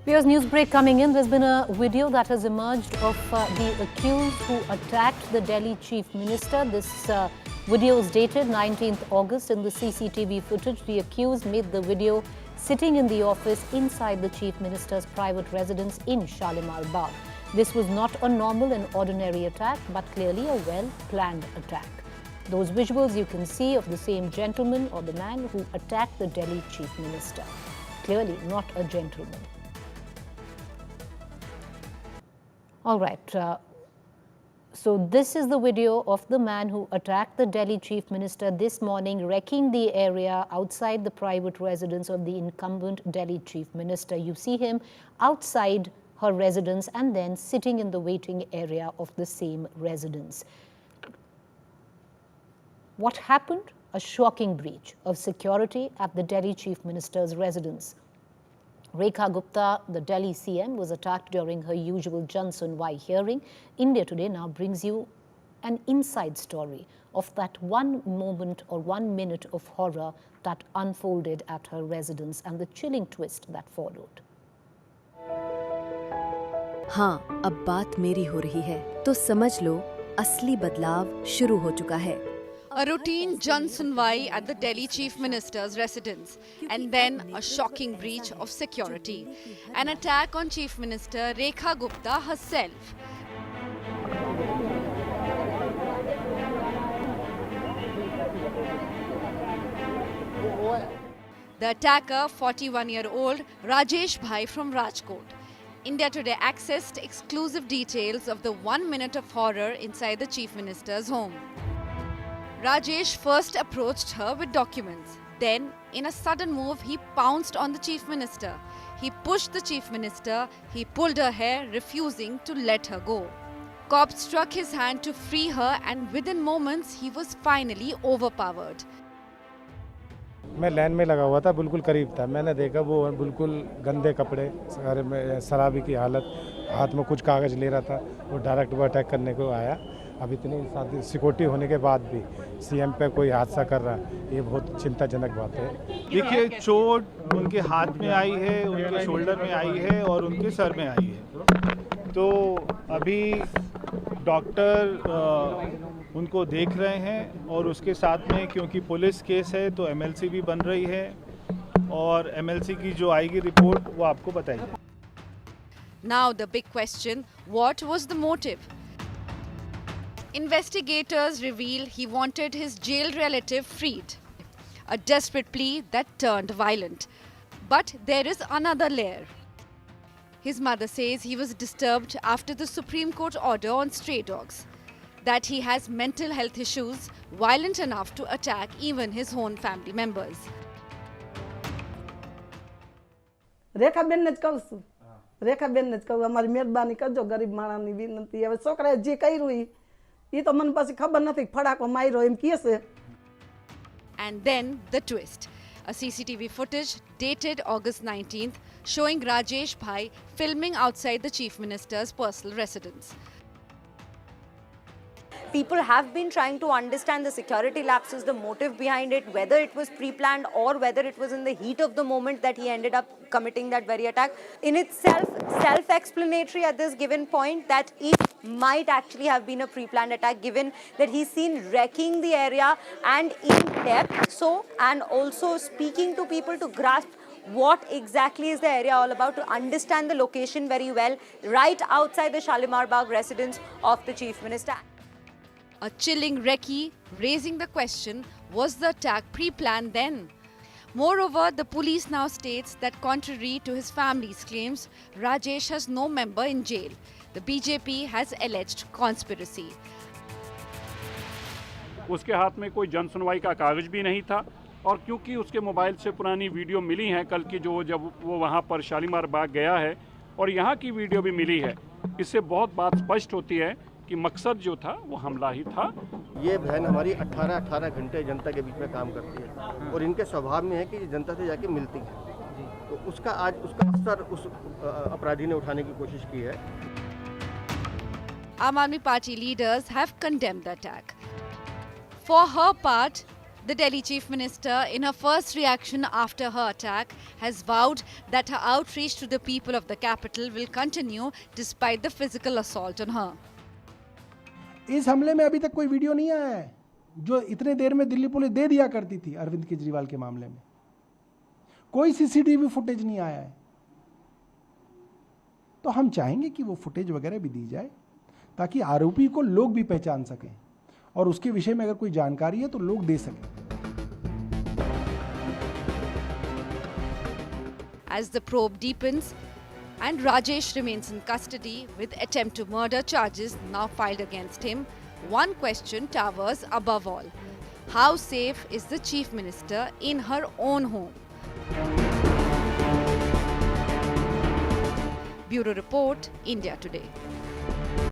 Here's news break coming in. There's been a video that has emerged of the accused who attacked the Delhi Chief Minister. This video is dated 19th August. In the CCTV footage, the accused made the video sitting in the office inside the Chief Minister's private residence in Shalimar Bagh. This was not a normal and ordinary attack, but clearly a well-planned attack. Those visuals you can see of the same gentleman or the man who attacked the Delhi Chief Minister. Clearly not a gentleman. All right, so this is the video of the man who attacked the Delhi Chief Minister this morning, wrecking the area outside the private residence of the incumbent Delhi Chief Minister. You see him outside her residence and then sitting in the waiting area of the same residence. What happened? A shocking breach of security at the Delhi Chief Minister's residence. Rekha Gupta, the Delhi CM, was attacked during her usual Jan Sunwai hearing. India Today now brings you an inside story of that one moment or 1 minute of horror that unfolded at her residence and the chilling twist that followed. हाँ, अब बात मेरी हो रही है, तो समझ लो असली बदलाव शुरू हो चुका है. A routine Jan Sunwai at the Delhi Chief Minister's residence, and then a shocking breach of security. An attack on Chief Minister Rekha Gupta herself. The attacker, 41-year-old Rajesh Bhai from Rajkot. India Today accessed exclusive details of the 1 minute of horror inside the Chief Minister's home. Rajesh first approached her with documents. Then, in a sudden move, he pounced on the Chief Minister. He pushed the Chief Minister. He pulled her hair, refusing to let her go. Cops struck his hand to free her, and within moments, he was finally overpowered. मैं line में लगा हुआ था, बिल्कुल करीब था. मैंने देखा वो बिल्कुल गंदे कपड़े, सारे में शराबी की हालत, हाथ में कुछ कागज़ ले रहा था. वो डायरेक्ट वो अटैक करने को आया. अब इतनी सिक्योरिटी होने के बाद भी सीएम पे कोई हादसा कर रहा है, ये बहुत चिंताजनक बात है. देखिए, चोट उनके हाथ में आई है, उनके शोल्डर में आई है और उनके सर में आई है. तो अभी डॉक्टर उनको देख रहे हैं और उसके साथ में क्योंकि पुलिस केस है तो एमएलसी भी बन रही है और एमएलसी की जो आएगी रिपोर्ट वो आपको बताएगी. Now the big question, what was the motive? Investigators reveal he wanted his jailed relative freed. A desperate plea that turned violent. But there is another layer. His mother says he was disturbed after the Supreme Court order on stray dogs. That he has mental health issues, violent enough to attack even his own family members. રેખા બેન ને જ કહું છું. રેખા બેન ને જ કહું, અમારી મહેરબાની કરજો, ગરીબ માણસની વિનંતી. હવે છોકરાએ જે કર્યું એ તો મને પછી ખબર નથી, ફડાકો માર્યો એમ કહે છે. And then the twist. A CCTV footage dated August 19th showing Rajesh Bhai filming outside the Chief Minister's personal residence. People have been trying to understand the security lapses, the motive behind it, whether it was pre-planned or whether it was in the heat of the moment that he ended up committing that very attack. In itself, self-explanatory at this given point that it might actually have been a pre-planned attack, given that he's seen wrecking the area and in depth, so, and also speaking to people to grasp what exactly is the area all about, to understand the location very well, right outside the Shalimar Bagh residence of the Chief Minister. A chilling recce, raising the question, was the attack pre-planned then? Moreover, the police now states that contrary to his family's claims, Rajesh has no member in jail. The BJP has alleged conspiracy. उसके हाथ में कोई जन सुनवाई का कागज भी नहीं था और क्योंकि उसके मोबाइल से पुरानी वीडियो मिली है कल की, जो जब वो वहाँ पर शालीमार बाग गया है और यहाँ की वीडियो भी मिली है, इससे बहुत बात स्पष्ट होती है कि मकसद जो था वो हमला ही था. ये बहन हमारी 18 घंटे जनता के बीच में काम करती है और इनके स्वभाव में है कि जनता से जाके मिलती है, तो उसका आज उसका असर उस अपराधी ने उठाने की कोशिश की है. Aam Aadmi Party leaders have condemned the attack. For her part, The Delhi Chief Minister, in her first reaction after her attack, has vowed that her outreach to the people of the capital will continue despite the physical assault on her. इस हमले में अभी तक कोई video नहीं आया है जो इतने देर में दिल्ली पुलिस दे दिया करती थी अरविंद केजरीवाल के मामले में। कोई सीसीटीवी फुटेज नहीं आया है। तो हम चाहेंगे कि वो फुटेज वगैरह भी दी जाए ताकि आरोपी को लोग भी पहचान सकें और उसके विषय में अगर कोई जानकारी है तो लोग दे सकें। As the probe deepens and Rajesh remains in custody with attempt to murder charges now filed against him, one question towers above all. How safe is the Chief Minister in her own home? Bureau Report, India Today.